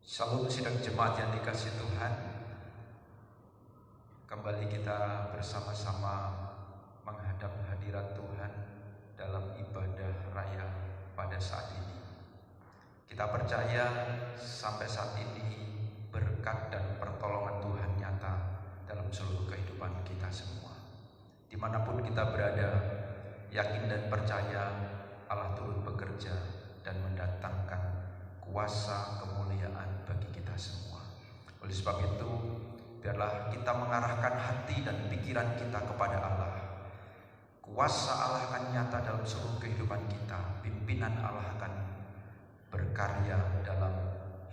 Shalom sidang jemaat yang dikasih Tuhan. Kembali kita bersama-sama menghadap hadirat Tuhan dalam ibadah raya pada saat ini. Kita percaya sampai saat ini berkat dan pertolongan Tuhan nyata dalam seluruh kehidupan kita semua. Dimanapun kita berada, yakin dan percaya Allah turut bekerja dan mendatangkan kuasa kemuliaan bagi kita semua. Oleh sebab itu, biarlah kita mengarahkan hati dan pikiran kita kepada Allah. Kuasa Allah akan nyata dalam seluruh kehidupan kita. Pimpinan Allah akan berkarya dalam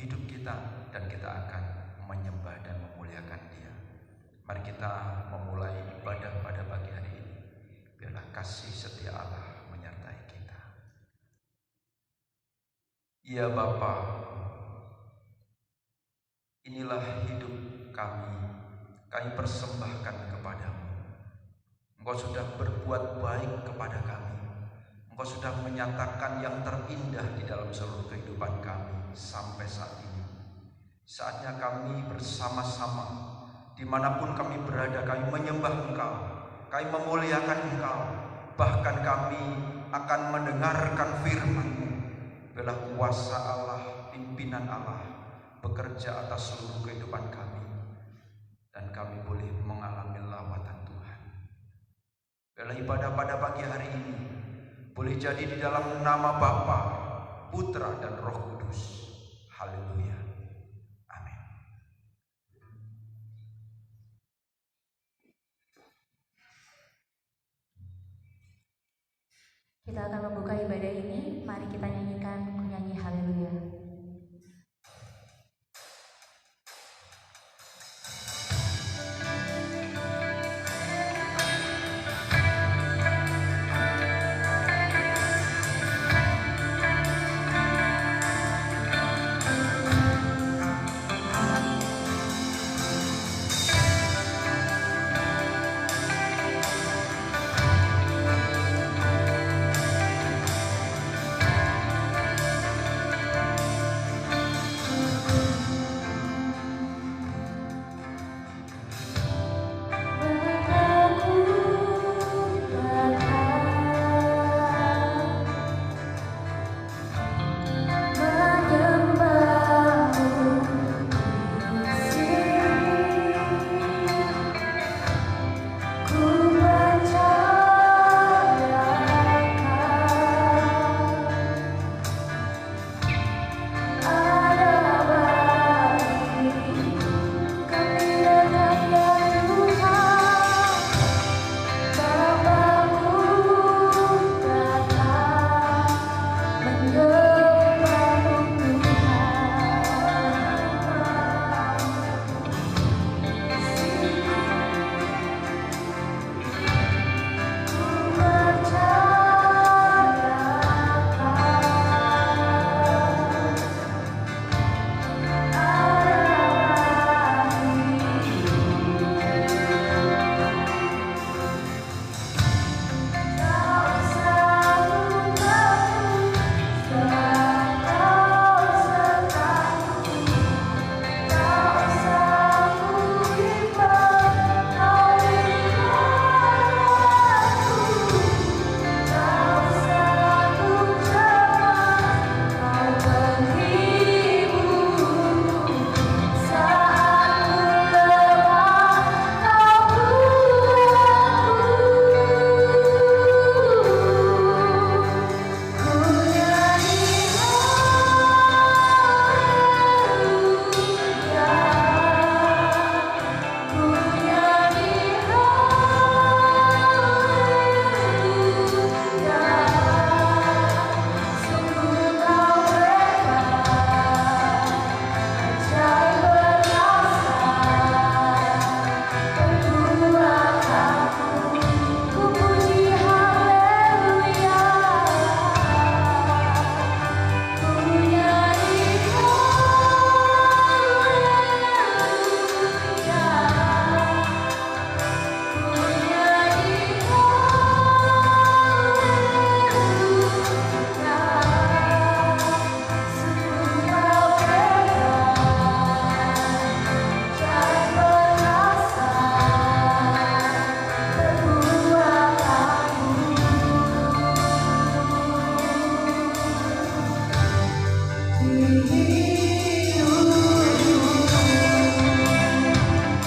hidup kita, dan kita akan menyembah dan memuliakan Dia. Mari kita memulai ibadah pada pagi hari ini. Biarlah kasih setia Allah menyertai kita. Ya Bapa, inilah hidup kami persembahkan kepadamu. Engkau sudah berbuat baik kepada kami. Engkau sudah menyatakan yang terindah di dalam seluruh kehidupan kami sampai saat ini. Saatnya kami bersama-sama, dimanapun kami berada, kami menyembah Engkau, kami memuliakan Engkau. Bahkan kami akan mendengarkan firman-Mu. Biarlah kuasa Allah, pimpinan Allah bekerja atas seluruh kehidupan kami, dan kami boleh mengalami lawatan Tuhan. Biarlah ibadah pada pagi hari ini boleh jadi di dalam nama Bapa, Putra, dan Roh Kudus. Haleluya. Amin. Kita akan membuka ibadah ini. Mari kita nyanyikan penyanyi Haleluya. Haleluya.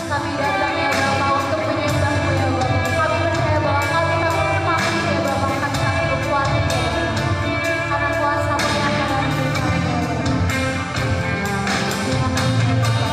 Kami datang ya Bapa untuk menyembah-Mu ya Bapa. Kami percaya bahwa kami tak perlu pamrih ya Bapa. Kami tak perlu khawatir ya Bapa. Karena kuasa-Mu yang akan dalam hidup kami ya Bapa. Terima kasih ya Bapa.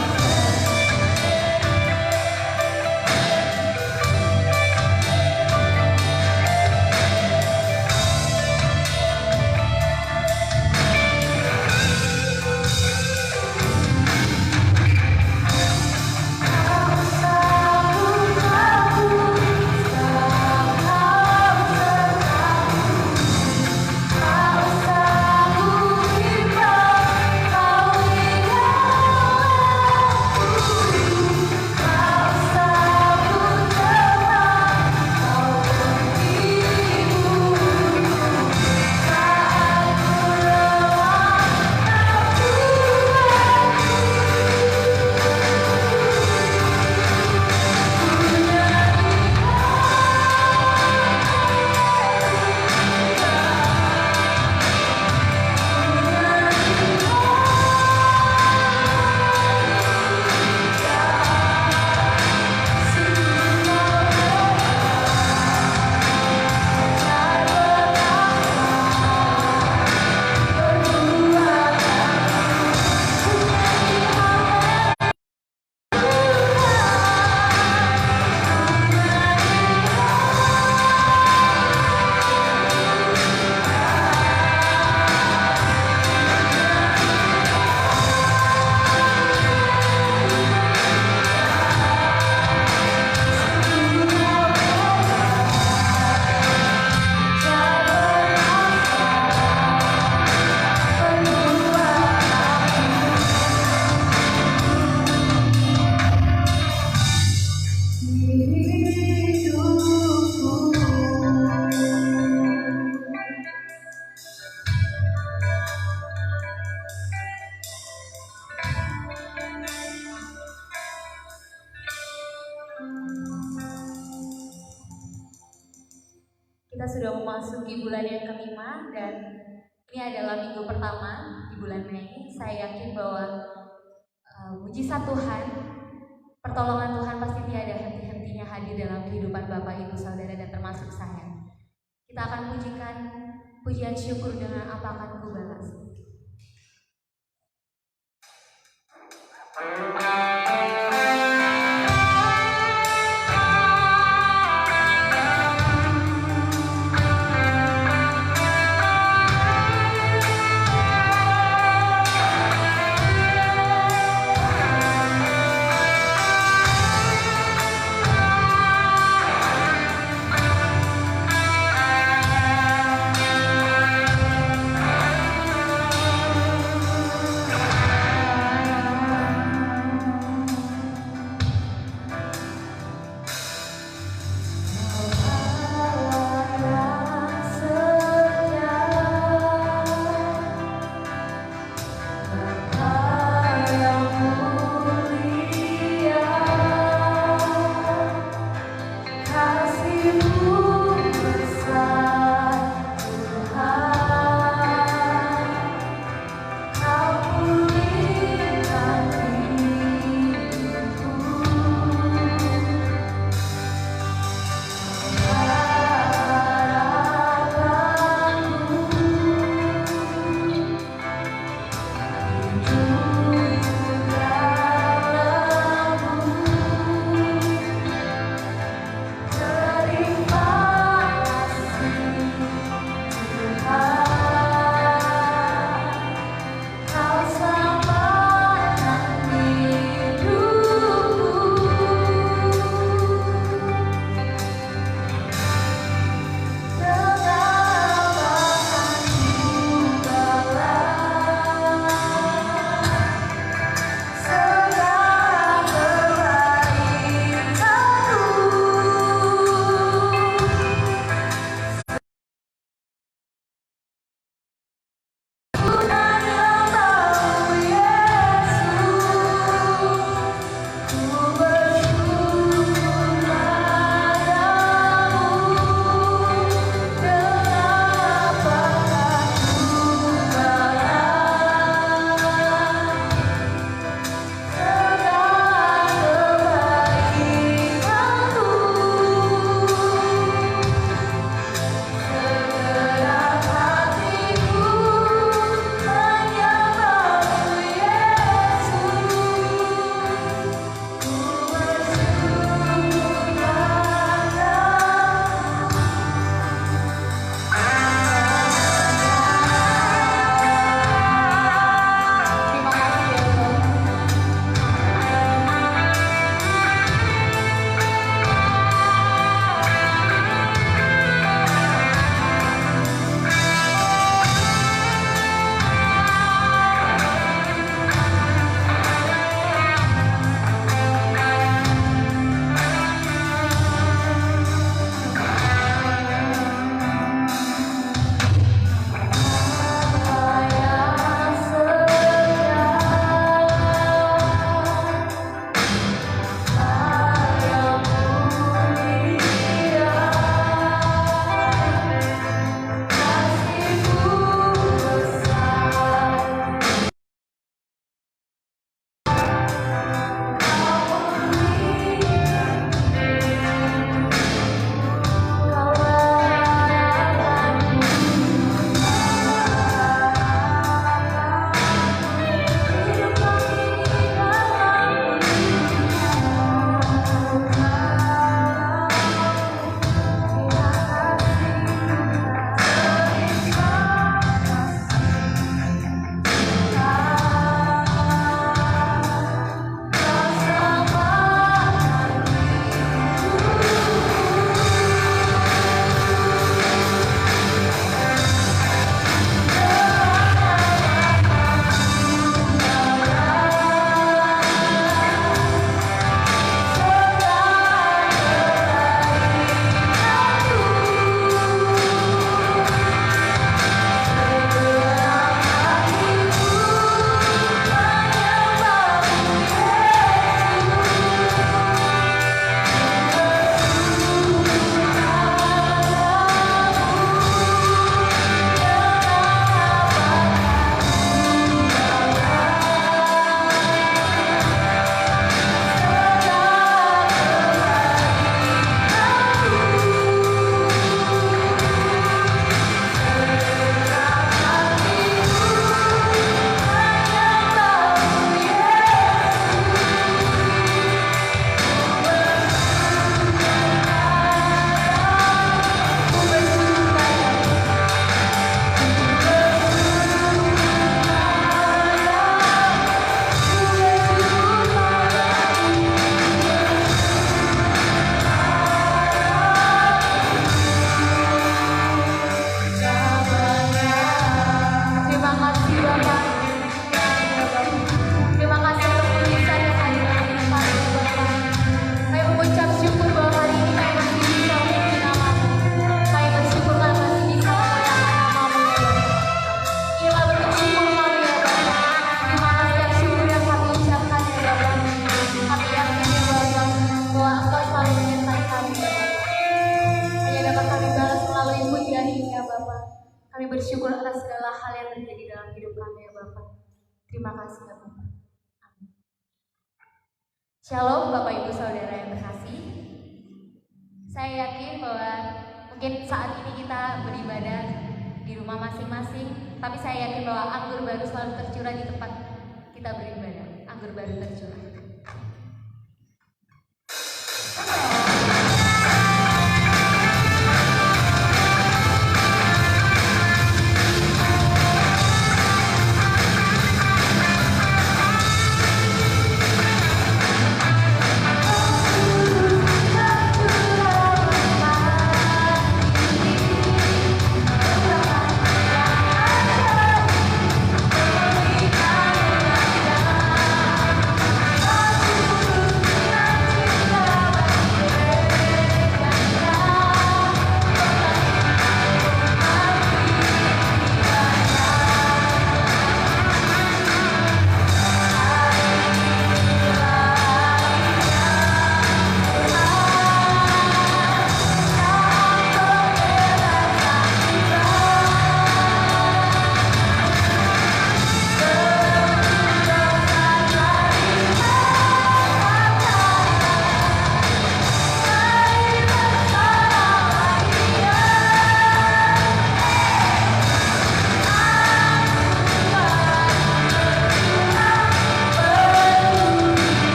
Kita sudah memasuki bulan yang kelima dan ini adalah minggu pertama di bulan Mei. Saya yakin bahwa mujizat Tuhan, pertolongan Tuhan pasti tiada henti-hentinya hadir dalam kehidupan Bapak, Ibu, Saudara dan termasuk saya. Kita akan pujikan pujian syukur dengan apa akan ku balas. Kau Terima kasih ya Bapak. Amin. Shalom Bapak Ibu Saudara yang terkasih. Saya yakin bahwa mungkin saat ini kita beribadah di rumah masing-masing, tapi saya yakin bahwa anggur baru selalu tercurah di tempat kita beribadah. Anggur baru tercurah.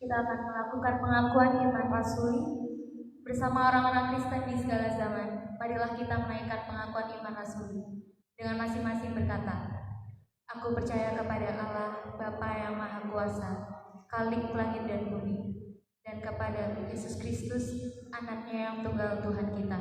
Kita akan melakukan pengakuan iman rasuli bersama orang-orang Kristen di segala zaman. Marilah kita menaikkan pengakuan iman rasuli dengan masing-masing berkata, Aku percaya kepada Allah, Bapa yang Maha Kuasa, Khalik langit dan bumi, dan kepada Yesus Kristus, Anaknya yang tunggal Tuhan kita,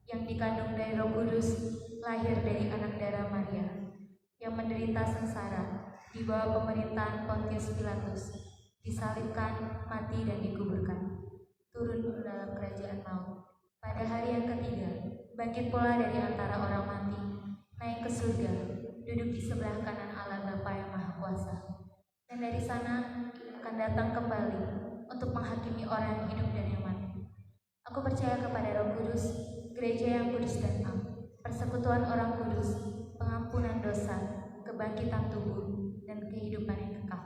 yang dikandung dari Roh Kudus, lahir dari anak darah Maria, yang menderita sengsara di bawah pemerintahan Pontius Pilatus, disalibkan, mati dan dikuburkan, turun ke dalam kerajaan maut. Pada hari yang ketiga, bangkit pula dari antara orang mati, naik ke surga, duduk di sebelah kanan Allah Bapa yang Maha Kuasa. Dan dari sana akan datang kembali untuk menghakimi orang yang hidup dan yang mati. Aku percaya kepada Roh Kudus, gereja yang kudus dan am, persekutuan orang kudus, pengampunan dosa, kebangkitan tubuh, dan kehidupan yang kekal.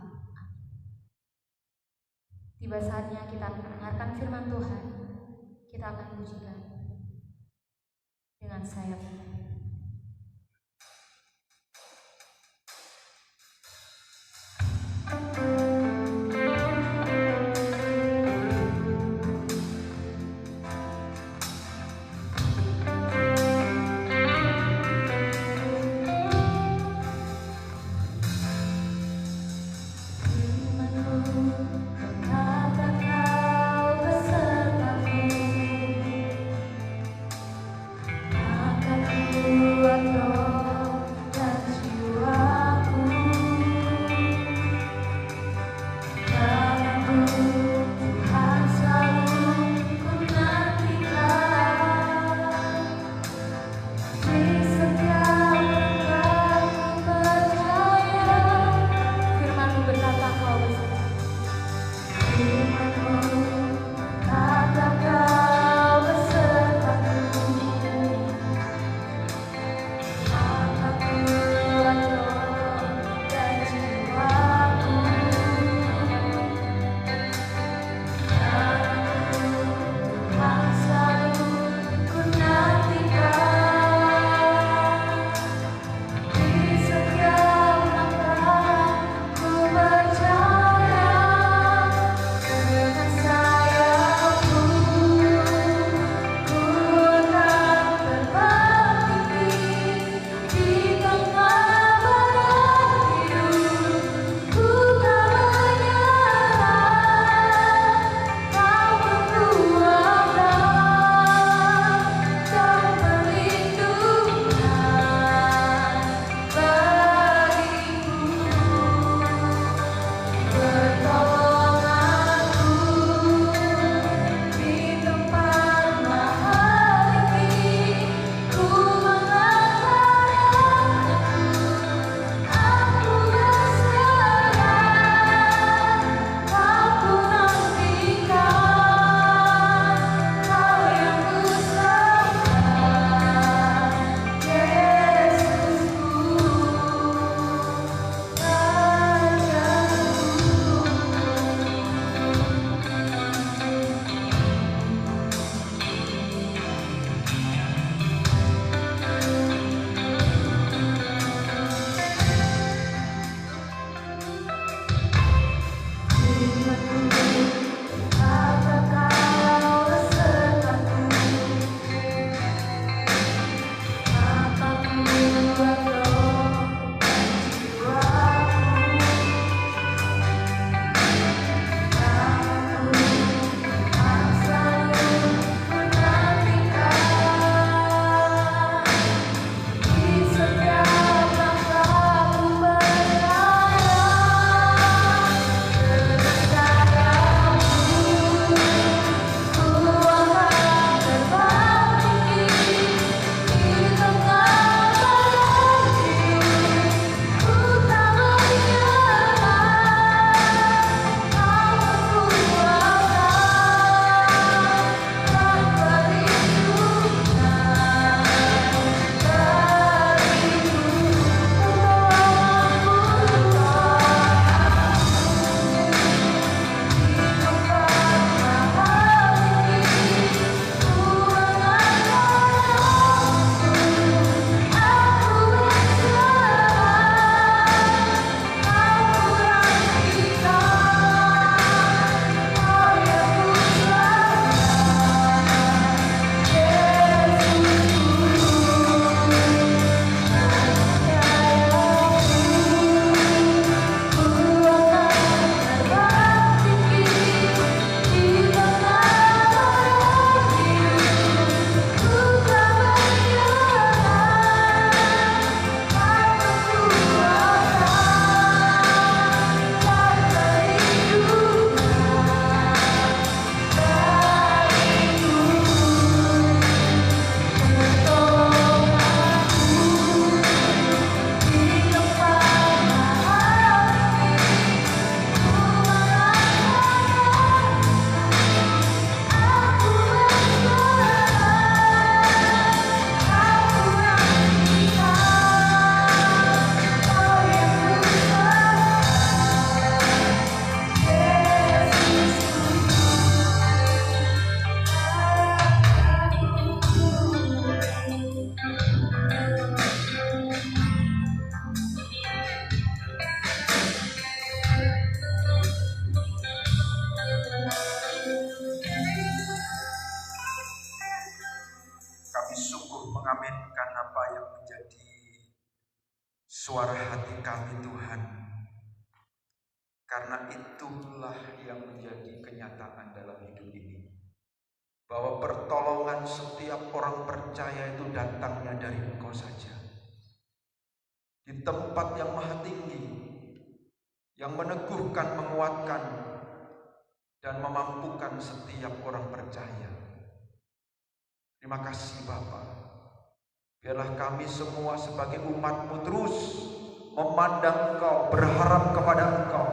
Tiba saatnya kita akan mendengarkan firman Tuhan. Kita akan pujikan dengan sayap. Kau suara hati kami Tuhan, karena itulah yang menjadi kenyataan dalam hidup ini, bahwa pertolongan setiap orang percaya itu datangnya dari Engkau saja. Di tempat yang maha tinggi, yang meneguhkan, menguatkan, dan memampukan setiap orang percaya. Terima kasih Bapa. Biarlah kami semua sebagai umat-Mu terus memandang Engkau, berharap kepada Engkau,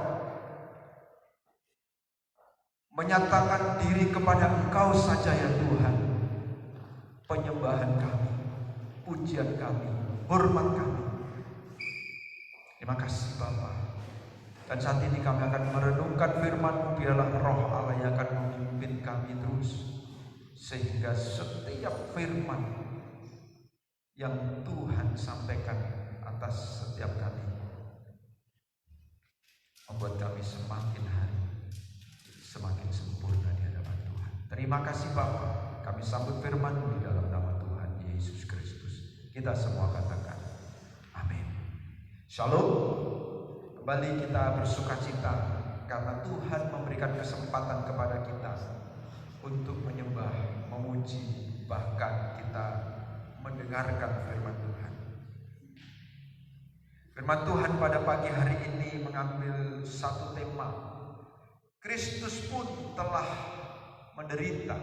menyatakan diri kepada Engkau saja ya Tuhan. Penyembahan kami, pujian kami, hormat kami. Terima kasih Bapa. Dan saat ini kami akan merenungkan firman-Mu. Biarlah Roh Allah yang akan memimpin kami terus, sehingga setiap firman yang Tuhan sampaikan atas setiap kami membuat kami semakin hari semakin sempurna di hadapan Tuhan. Terima kasih Bapa. Kami sambut firman-Mu di dalam nama Tuhan Yesus Kristus. Kita semua katakan amin. Shalom. Kembali kita bersukacita karena Tuhan memberikan kesempatan kepada kita untuk menyembah, memuji, bahkan kita mendengarkan firman Tuhan. Firman Tuhan pada pagi hari ini mengambil satu tema. Kristus pun telah menderita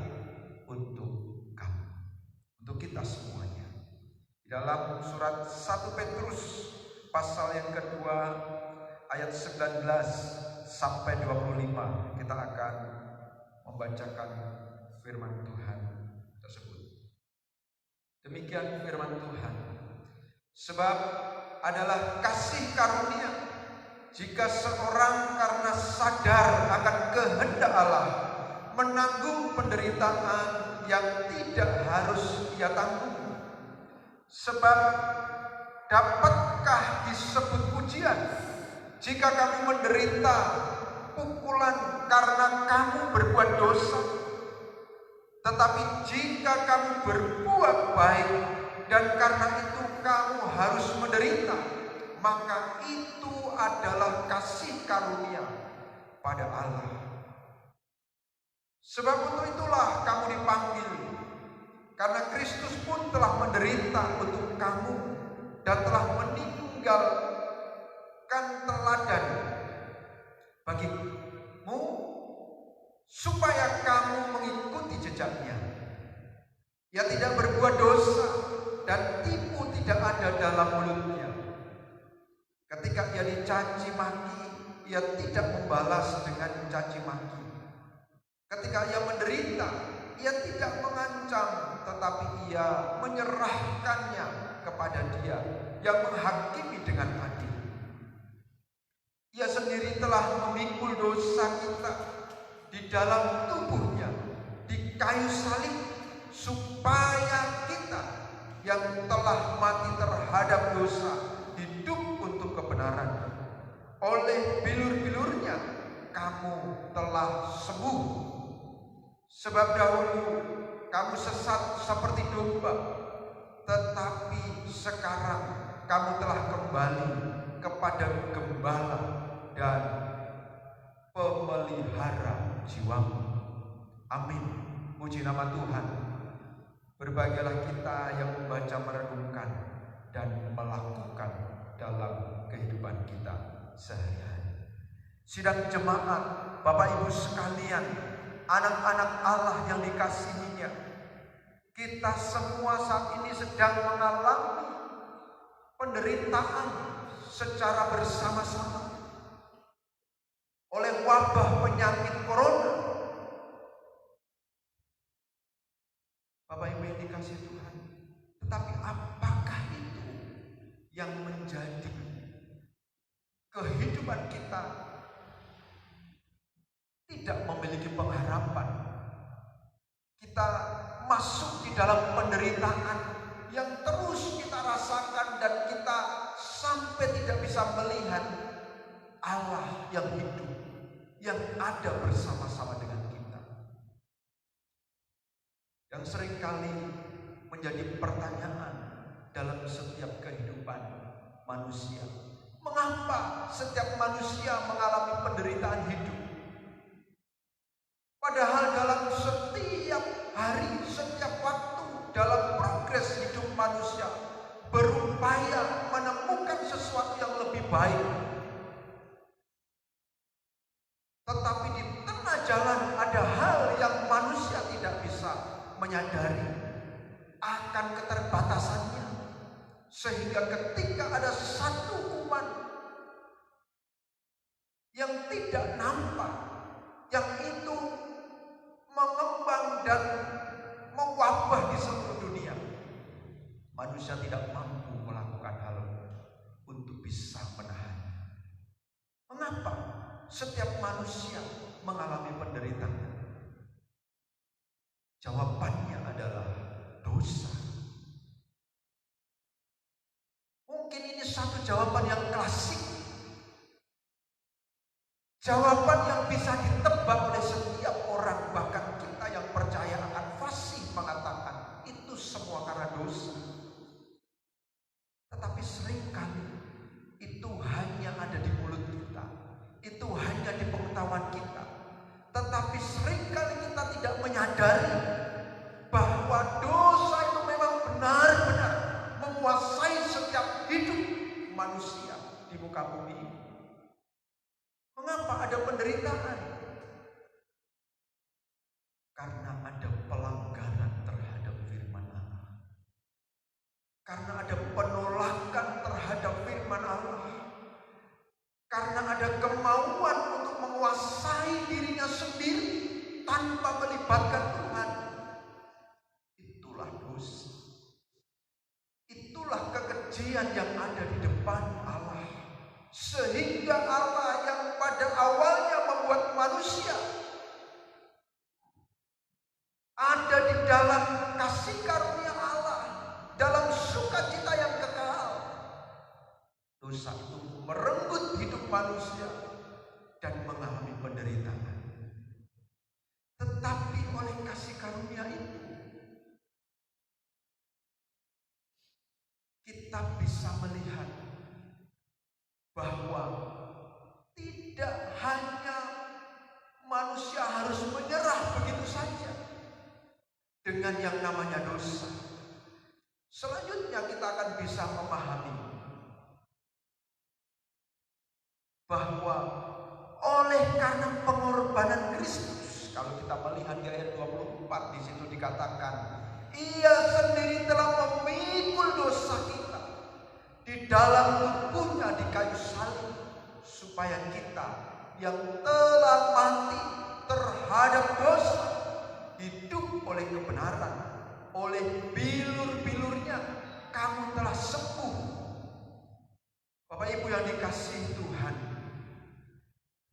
untuk kamu, untuk kita semuanya. Di dalam surat 1 Petrus pasal yang kedua ayat 19 sampai 25 kita akan membacakan firman Tuhan tersebut. Demikian firman Tuhan. Sebab adalah kasih karunia jika seorang karena sadar akan kehendak Allah menanggung penderitaan yang tidak harus ia tanggung. Sebab dapatkah disebut pujian jika kamu menderita pukulan karena kamu berbuat dosa? Tetapi jika kamu berbuat baik dan karena itu kamu harus menderita, maka itu adalah kasih karunia pada Allah. Sebab untuk itulah kamu dipanggil, karena Kristus pun telah menderita untuk kamu dan telah meninggalkan teladan bagimu supaya kamu mengikuti jejaknya. Ia tidak berbuat dosa dan tipu tidak ada dalam mulutnya. Ketika ia dicaci maki, ia tidak membalas dengan caci maki. Ketika ia menderita, ia tidak mengancam, tetapi ia menyerahkannya kepada Dia yang menghakimi dengan adil. Ia sendiri telah memikul dosa kita di dalam tubuhnya di kayu salib, supaya kita yang telah mati terhadap dosa hidup untuk kebenaran. Oleh bilur-bilurnya kamu telah sembuh. Sebab dahulu kamu sesat seperti domba, tetapi sekarang kamu telah kembali kepada gembala dan pemelihara jiwamu. Amin. Puji nama Tuhan. Berbahagialah kita yang membaca, merenungkan, dan melakukan dalam kehidupan kita sehari-hari. Sidang jemaat, Bapak Ibu sekalian, anak-anak Allah yang dikasihinya, kita semua saat ini sedang mengalami penderitaan secara bersama-sama oleh wabah penyakit corona. Bapak Ibu yang dikasihi Tuhan, tetapi apakah itu yang menjadi kehidupan kita tidak memiliki pengharapan? Kita masuk di dalam penderitaan yang terus kita rasakan dan kita sampai tidak bisa melihat Allah yang hidup, yang ada bersama-sama dengan kita. Yang seringkali menjadi pertanyaan dalam setiap kehidupan manusia. Mengapa setiap manusia mengalami penderitaan hidup? Padahal dalam setiap hari, setiap waktu, dalam progres hidup manusia berupaya menemukan sesuatu yang lebih baik. Tetapi di tengah jalan ada hal yang manusia tidak bisa menyadari akan keterbatasannya. Sehingga ketika ada satu kuman yang tidak nampak, yang itu mengembang dan mewabah di seluruh dunia, manusia tidak mampu melakukan hal untuk bisa menahannya. Mengapa setiap manusia mengalami penderitaan? Jawabannya adalah dosa. Mungkin ini satu jawaban yang klasik, jawaban yang bisa ditebak oleh setiap orang, bahkan kita yang percaya akan fasih mengatakan itu semua karena dosa. Tetapi seringkali itu hanya ada di mulut kita, itu hanya di pengetahuan kita. Tetapi seringkali kita tidak menyadari bahwa dosa itu memang benar-benar menguasai setiap hidup manusia di muka bumi ini. Mengapa ada penderitaan? Karena ada pelanggaran terhadap firman Allah. Karena ada penolakan terhadap firman Allah. Karena ada kemauan untuk menguasai dirinya sendiri tanpa melibatkan Tuhan. Itulah dosa. Itulah kekejian yang ada di depan Allah. Sehingga Allah yang pada awalnya membuat manusia ada di dalam kasih karunia Allah, dalam sukacita yang kekal, dosa itu merenggut hidup manusia dan mengalami penderitaan. Tetapi oleh kasih karunia itu kita bisa melihat bahwa tidak hanya manusia harus menyerah begitu saja dengan yang namanya dosa. Selanjutnya kita akan bisa memahami bahwa oleh karena pengorbanan Kristus, kalau kita melihat di ayat 24 di situ dikatakan, Ia sendiri telah memikul dosa kita di dalam tubuhnya di kayu salib, supaya kita yang telah mati terhadap dosa hidup oleh kebenaran. Oleh bilur-bilurnya kamu telah sembuh. Bapak Ibu yang dikasihi Tuhan,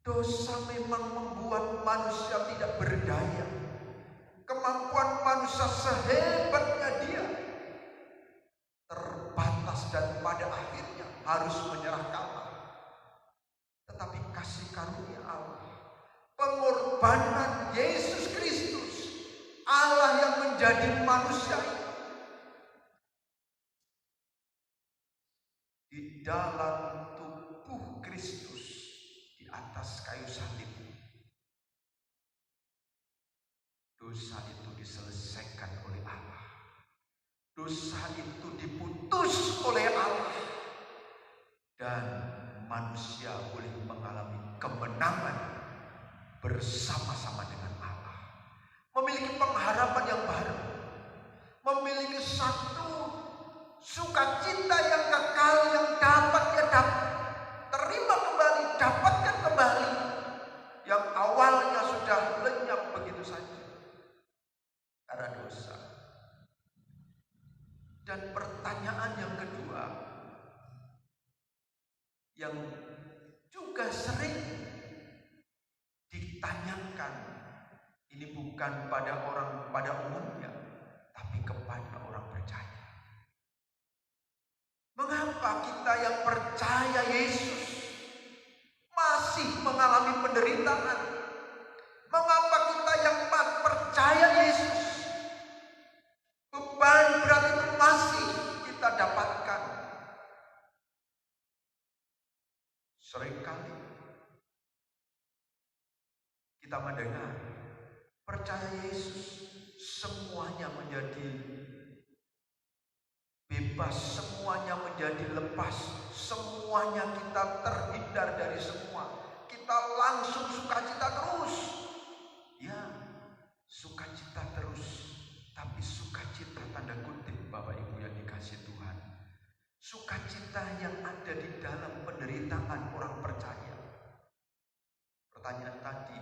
dosa memang membuat manusia tidak berdaya. Kemampuan manusia sehebatnya dia terbatas dan pada akhirnya harus menyerah kalah. Tetapi kasih karunia Allah, pengorbanan Yesus Kristus, Allah yang menjadi manusia di dalam tubuh Kristus di atas kayu salib, dosa itu diselesaikan oleh Allah. Dosa itu diputus oleh Allah dan manusia boleh mengalami kemenangan bersama-sama dengan Allah. Memiliki pengharapan yang baru, memiliki satu sukacita yang kekal yang dapat dia terima kembali, dapatkan kembali, yang awalnya sudah lenyap begitu saja karena dosa. Dan pertanyaan yang kedua yang juga sering ditanyakan, ini bukan pada orang pada umumnya, tapi kepada orang percaya. Mengapa kita yang percaya Yesus masih mengalami penderitaan? Mengapa kita yang percaya Yesus beban berat itu masih kita dapatkan? kita mendengar, percaya Yesus, semuanya menjadi bebas, semuanya menjadi lepas, semuanya kita terhindar dari semua. Kita langsung sukacita terus. Ya, sukacita terus. Tapi sukacita tanda kutip Bapak Ibu yang dikasihi Tuhan. Sukacita yang ada di dalam penderitaan orang percaya. Pertanyaan tadi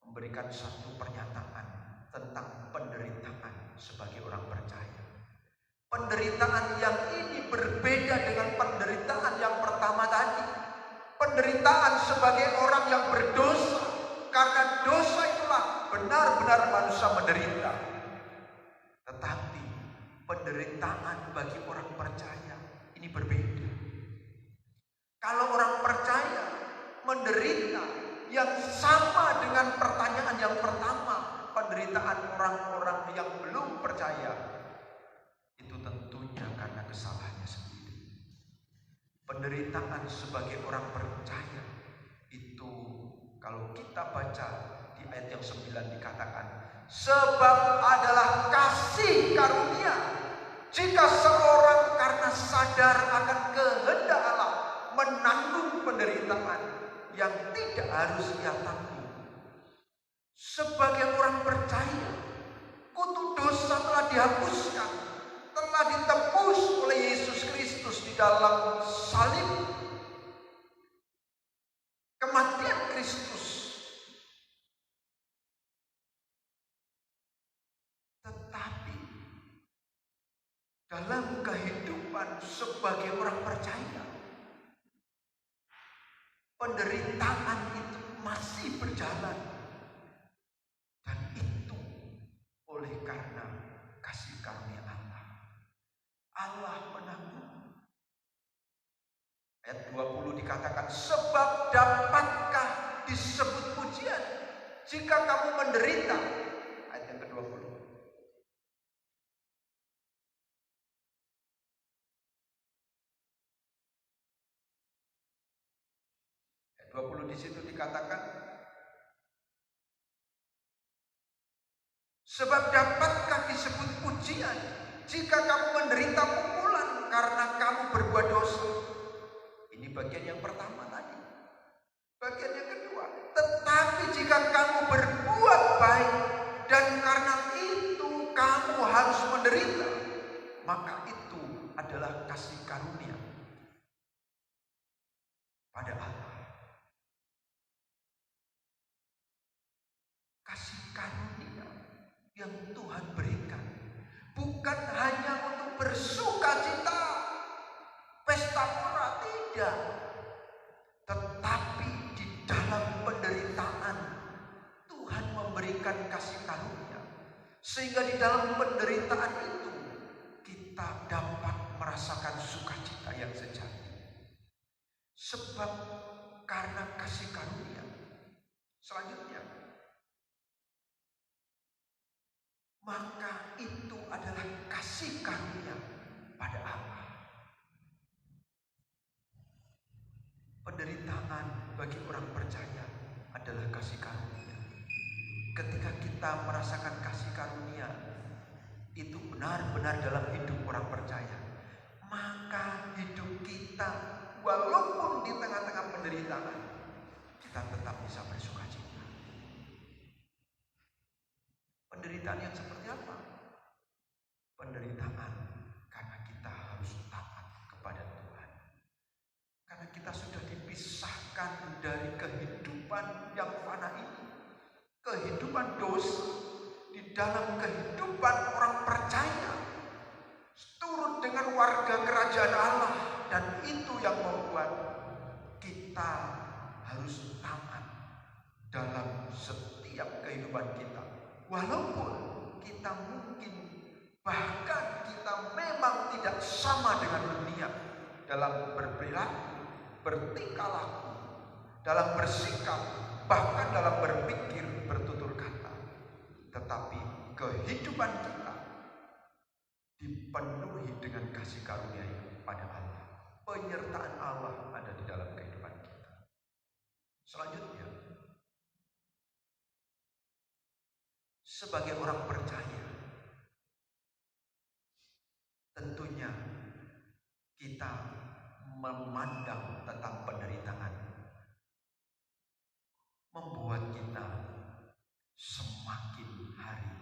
memberikan satu pernyataan tentang penderitaan sebagai orang percaya. Penderitaan yang ini berbeda dengan penderitaan yang pertama tadi. Penderitaan sebagai orang yang berdosa. Karena dosa itulah benar-benar manusia menderita. Tetapi penderitaan bagi orang percaya ini berbeda. Kalau orang percaya menderita yang sama dengan pertanyaan yang pertama, penderitaan orang-orang yang belum percaya, itu tentunya karena kesalahannya sendiri. Penderitaan sebagai orang percaya itu, kalau kita baca di ayat yang 9 dikatakan, sebab adalah kasih karunia jika seorang karena sadar akan kehendak Allah menanggung penderitaan yang tidak harus ia tanggung. Sebagai orang percaya, kutuk dosa telah dihapuskan, telah ditebus oleh Yesus Kristus di dalam salib. Kematian Kristus. Tetapi dalam kehidupan sebagai orang percaya, penderitaan itu masih berjalan. Dan itu oleh karena kasih karunia Allah. Allah menanggung. Ayat 20 dikatakan, sebab dapatkah disebut pujian jika kamu menderita? Ayat yang ke-20. Ayat 20 di situ dikatakan, sebab dapatkah disebut pujian jika kamu menderita pukulan karena kamu berbuat dosa? Ini bagian yang pertama tadi. Bagian yang kedua, tetapi jika kamu berbuat baik dan karena itu kamu harus menderita, maka itu adalah kasih karunia pada Allah. Kasih karunia yang Tuhan berikan bukan hanya untuk bersuka cita, pesta pora, tidak. Tetapi di dalam penderitaan Tuhan memberikan kasih karunia, sehingga di dalam penderitaan itu kita dapat merasakan sukacita yang sejati. Sebab karena kasih karunia. Selanjutnya, maka itu adalah kasih karunia pada Allah. Penderitaan bagi orang percaya adalah kasih karunia. Ketika kita merasakan kasih karunia itu benar-benar dalam hidup orang percaya, maka hidup kita walaupun di tengah-tengah penderitaan, kita tetap bisa bersukacita. Penderitaan yang seperti apa? Penderitaan karena kita harus taat kepada Tuhan. Karena kita sudah dipisahkan dari kehidupan yang fana ini. Kehidupan dosa di dalam kehidupan orang percaya. Turut dengan warga kerajaan Allah. Dan itu yang membuat kita harus taat dalam setiap kehidupan kita. Walaupun kita mungkin bahkan kita memang tidak sama dengan dunia dalam berperilaku, bertingkah laku, dalam bersikap, bahkan dalam berpikir, bertutur kata. Tetapi kehidupan kita dipenuhi dengan kasih karunia pada Allah. Penyertaan Allah ada di dalam kehidupan kita. Selanjutnya, sebagai orang percaya, tentunya kita memandang tentang penderitaan membuat kita semakin hari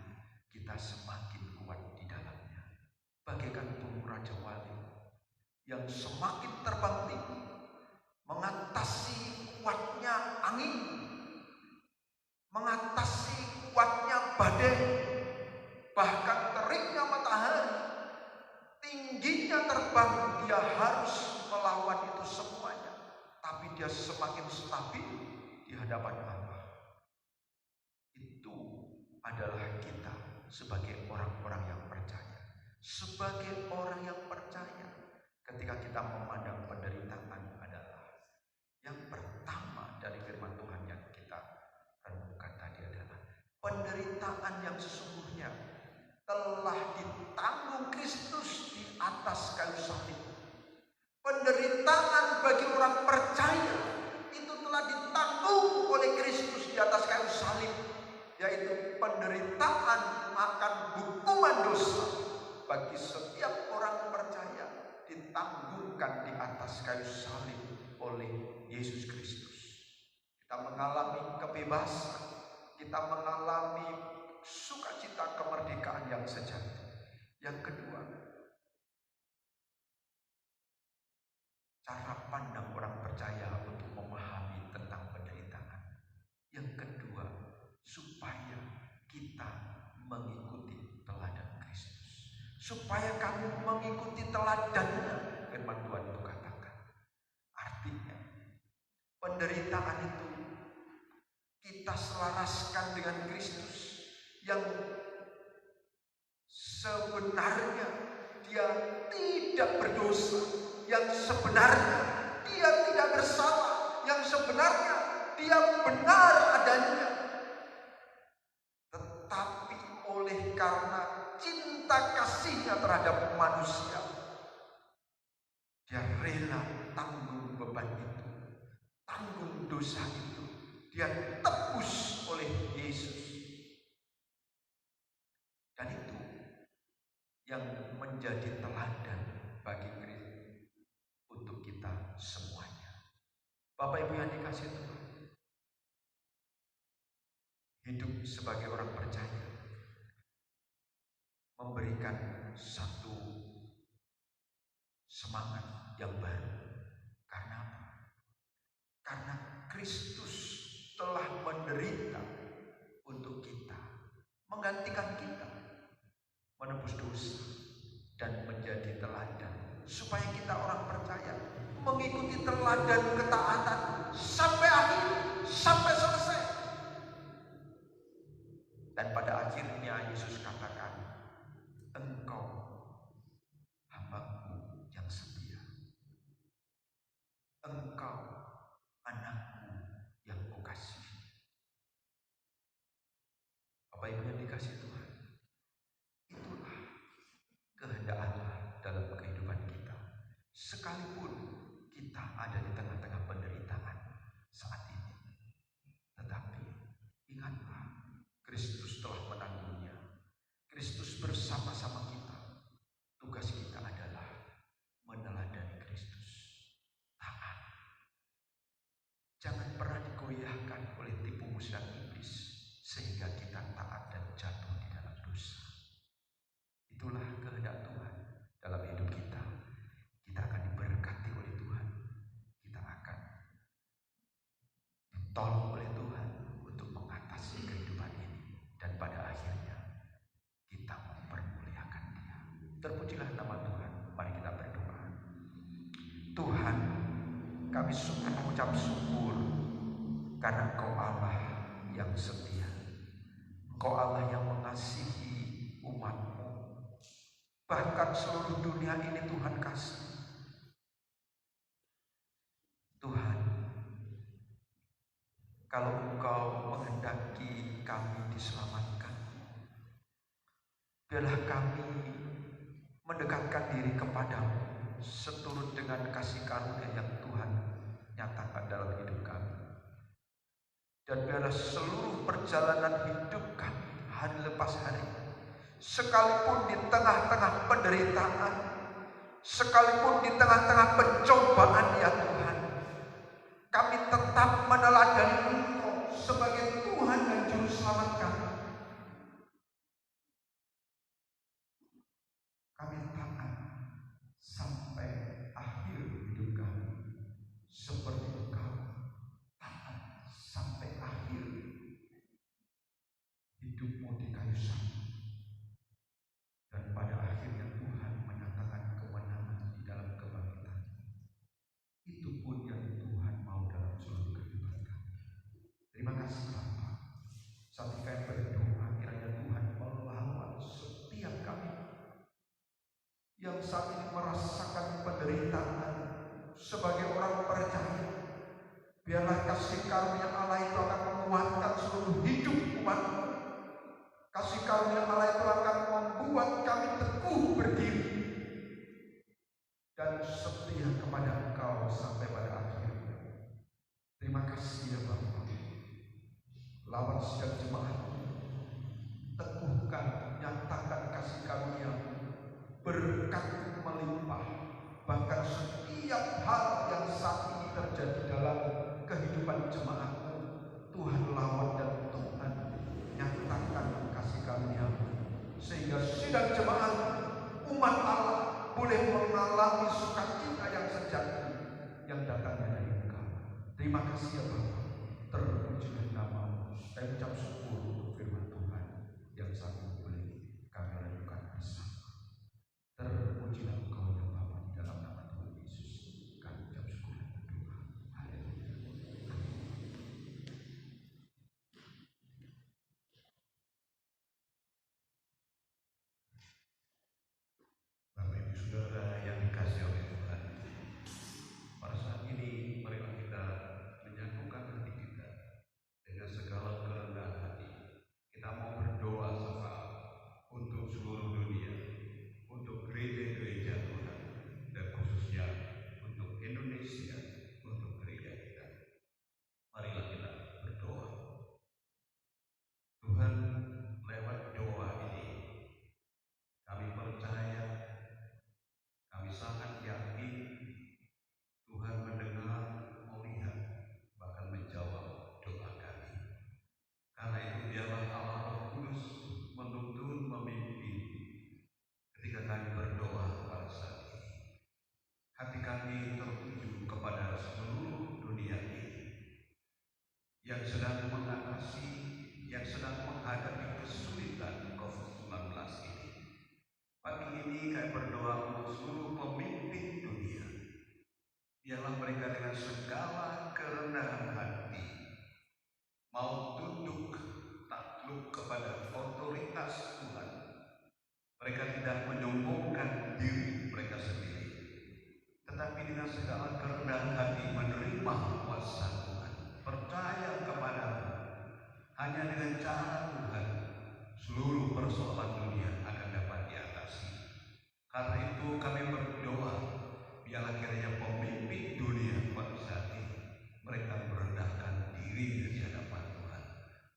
kita semakin kuat di dalamnya. Bagaikan burung Raja Wali yang semakin terbang tinggi, mengatasi kuatnya angin, mengatasi kuatnya badai, bahkan teriknya matahari, tingginya terbang, dia harus melawan itu semuanya. Tapi dia semakin stabil di hadapan Allah. Itu adalah kita sebagai orang-orang yang percaya. Sebagai orang yang percaya, ketika kita memandang penderitaan adalah yang pertama dari firman Tuhan yang kita renungkan tadi adalah penderitaan yang sesungguhnya telah ditanggung Kristus di atas kayu salib. Penderitaan bagi orang percaya itu telah ditanggung oleh Kristus di atas kayu salib, yaitu penderitaan akan hukuman dosa bagi setiap orang percaya ditanggungkan di atas kayu salib oleh Yesus Kristus. Kita mengalami kebebasan, kita mengalami sukacita kemerdekaan yang sejati. Yang kedua, cara pandang orang percaya untuk memahami tentang penderitaan. Yang kedua, supaya kita mengikuti teladan Kristus. Supaya kamu mengikuti teladannya, firman Tuhan itu katakan. Artinya, penderitaan itu kita selaraskan dengan Kristus yang sebenarnya dia tidak berdosa, yang sebenarnya dia tidak bersalah, yang sebenarnya dia benar adanya. Tetapi oleh karena cinta kasihnya terhadap manusia, dia rela tanggung beban itu, tanggung dosa itu, dia tebus oleh Yesus. Dan itu yang menjadi teladan bagi Kristus untuk kita semuanya. Bapak Ibu yang dikasihi Tuhan, hidup sebagai orang percaya memberikan satu semangat yang baru. Karena apa? Karena Kristus telah menderita untuk kita, menggantikan kita, menebus dosa, dan menjadi teladan supaya kita orang percaya mengikuti teladan ketaatan sampai akhir, sampai selesai. Dan pada akhirnya Yesus katakan, engkau hamba-Ku yang setia, engkau anak-Ku yang Kukasihi. Bapak Ibu yang dikasihi Tuhan, itulah kehendak Allah dalam kehidupan kita. Sekalipun kita ada di tengah-tengah penderitaan saat ini, tetapi ingatlah, Kristus telah menanggungnya. Kristus bersama-sama kita. Tugas kita adalah meneladani Kristus. Taat. Jangan pernah digoyahkan oleh tipu musnah iblis sehingga kita taat dan jatuh di dalam dosa. Itulah kehendak Tuhan dalam hidup kita. Kita akan diberkati oleh Tuhan. Kita akan ditolong oleh Tuhan untuk mengatasi kehidupan ini. Dan pada akhirnya kita mempermuliakan Dia. Terpujilah nama Tuhan. Mari kita berdoa. Tuhan, kami sungguh mengucap syukur karena Engkau Allah yang setia. Engkau Allah yang mengasihi umat-Mu. Bahkan seluruh dunia ini Tuhan kasih. Tuhan, kalau Engkau menghendaki kami diselamatkan, biarlah kami mendekatkan diri kepadamu seturut dengan kasih karunia yang Tuhan nyatakan dalam hidup kami. Dan biarlah seluruh perjalanan hidup kami hari lepas hari. Sekalipun di tengah-tengah penderitaan, sekalipun di tengah-tengah pencobaan ya Tuhan, kami tetap meneladani Engkau sebagai Tuhan dan Juru Selamat kami. Kami taat sampai akhir hidup kami, seperti Engkau taat sampai akhir hidupmu di kayu salib. Dan pada akhirnya Tuhan menyatakan kemenangan di dalam kebangkitan. Itu pun yang Tuhan mau dalam seluruh kehidupan kami. Terima kasih Bapa. Saat kami berdoa, kiranya Tuhan melawan setiap kami yang saat ini merasakan penderitaan sebagai orang percaya. Biarlah kasih karunia Allah itu akan menguatkan seluruh hidup umat-Mu. Kasih karunia Allah itu akan membuat kami teguh berdiri dan setia kepada Engkau sampai pada akhirnya. Terima kasih ya Bapa. Lawan setiap jemaat, teguhkan, nyatakan kasih karunia, berkat melimpah. Bahkan setiap hal yang saat ini terjadi dalam kehidupan jemaat-Mu, Tuhan lawan dan Tuhan nyatakan kasih karunia, sehingga sidang jemaat umat Allah boleh mengalami sukacita yang sejati yang datangnya dari Engkau. Terima kasih ya Bapa. Terpujilah nama-Mu. Saya ucap syukur untuk firman Tuhan yang saat ini boleh kami renungkan bersama. Terpujilah Engkau ya Bapa, di dalam nama Tuhan Yesus kami ucap syukur dan berdoa. Haleluya. Bapak Ibu Saudara yang dikasihi oleh Tuhan, pada saat ini marilah kita menyatukan hati kita dengan segala kerendahan hati. Kita mau berdoa sama untuk seluruh dunia, untuk gereja-gereja Tuhan, dan khususnya untuk Indonesia, untuk gereja kita. Marilah kita berdoa. Tuhan, lewat doa ini kami percaya, kami sangat yakin Tuhan mendengar, melihat, bahkan menjawab doa kami. Karena itu biarlah Allah Roh Kudus menuntun, memimpin ketika kami berdoa pada saat ini. Hati kami tertuju kepada seluruh dunia ini yang sedang mengatasi, yang sedang menghadapi kesulitan COVID-19 ini. Pagi ini kami berdoa untuk seluruh pemimpin dunia. Biarlah mereka dengan segala kerendahan hati mau tunduk takluk kepada otoritas Tuhan. Mereka tidak menyombongkan diri mereka sendiri, tetapi dengan segala kerendahan hati menerima kuasa Tuhan, percaya kepada-Mu. Hanya dengan cara Tuhan seluruh persoalan dunia akan dapat diatasi. Karena itu kami berdoa, biarlah kiranya pemimpin dunia pada saat ini mereka merendahkan diri di hadapan Tuhan,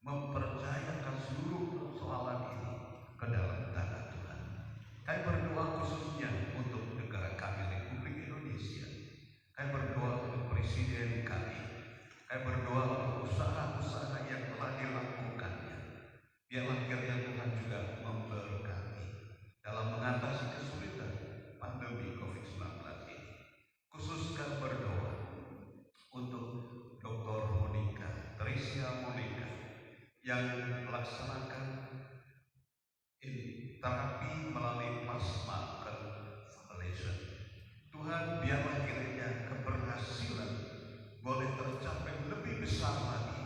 mempercayakan seluruh persoalan ini ke dalam tangan Tuhan. Kami berdoa khususnya untuk negara kami, Republik Indonesia. Kami berdoa untuk presiden kami. Kami berdoa untuk usaha-usaha yang telah dilakukannya. Biarlah kiranya Tuhan juga memberkati dalam mengatasi kesulitan pandemi COVID-19 ini. Khususkan berdoa untuk Dr. Monica, Tricia Monica, yang melaksanakan terapi melalui plasma convalescent. Tuhan, biarlah kiranya keberhasilan boleh tercapai lebih besar lagi,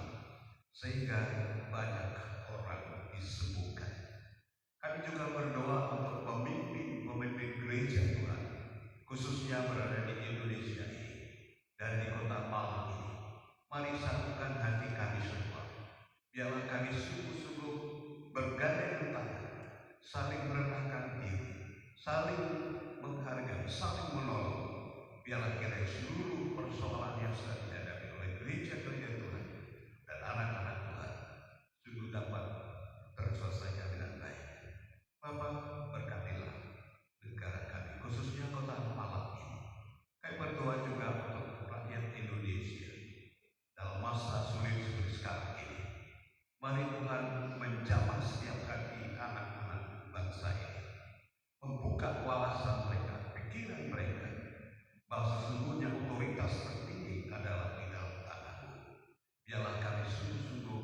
sehingga banyak orang disembuhkan. Kami juga berdoa untuk pemimpin gereja Tuhan, khususnya berada di Indonesia ini dan di kota Malang ini. Mari satukan hati kami semua. Biarlah kami sungguh-sungguh bergandeng tangan, saling merendahkan diri, saling menghargai, saling menolong. Biarlah kiranya seluruh persoalan yang sedang dihadapi oleh gereja-gereja Tuhan dan anak-anak Tuhan sungguh dapat terselesaikan Tuhan menjamah setiap hati anak-anak bangsa ini, membuka wawasan mereka, pikiran mereka, bahwa sesungguhnya otoritas tertinggi adalah di dalam tangan-Mu. Biarlah kami sungguh-sungguh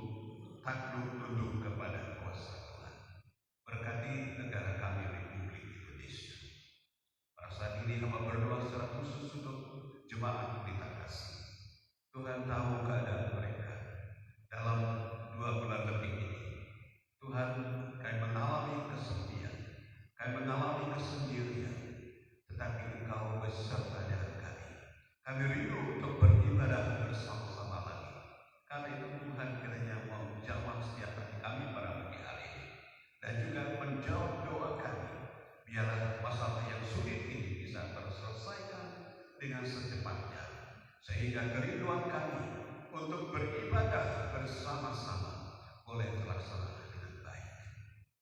takluk tunduk kepada kuasa Tuhan. Berkati negara kami Republik Indonesia. Pada saat ini hamba berdoa secara khusus untuk jemaat Pelita Kasih. Tuhan tahu keadaan mereka dalam 2 bulan lebih ini. Tuhan, kami mengalami kesepian, kami mengalami kesendirian, tetapi Engkau beserta dengan kami. Kami rindu untuk beribadah bersama-sama lagi. Karena itu Tuhan kiranya menjawab setiap hati kami pada pagi hari ini, dan juga menjawab doa kami. Biarlah masalah yang sulit ini bisa terselesaikan dengan secepatnya, sehingga kerinduan kami untuk beribadah bersama-sama boleh terlaksana dengan baik.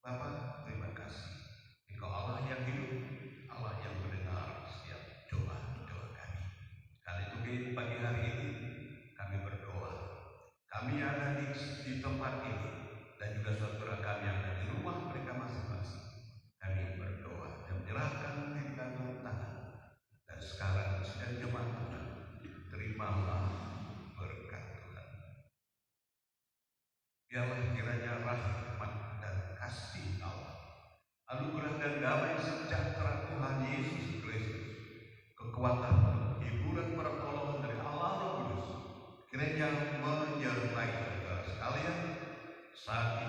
Bapa, terima kasih. Engkau Allah yang hidup, Allah yang mendengar setiap doa-doa kami. Karena itu di pagi hari ini kami berdoa. Kami ada di tempat ini, dan juga saudara kami yang ada di rumah mereka masing-masing. Kami berdoa dan menyerahkan diri kami dalam tangan. Dan sekarang sedang jemaat Tuhan, terimalah berkat Tuhan. Biarlah kiranya rahmat dan kasih Allah, anugerah dan damai sejahtera Tuhan Yesus Kristus, kekuatan, hiburan, pertolongan dari Allah Roh Kudus, kiranya menyertai saudara sekalian saat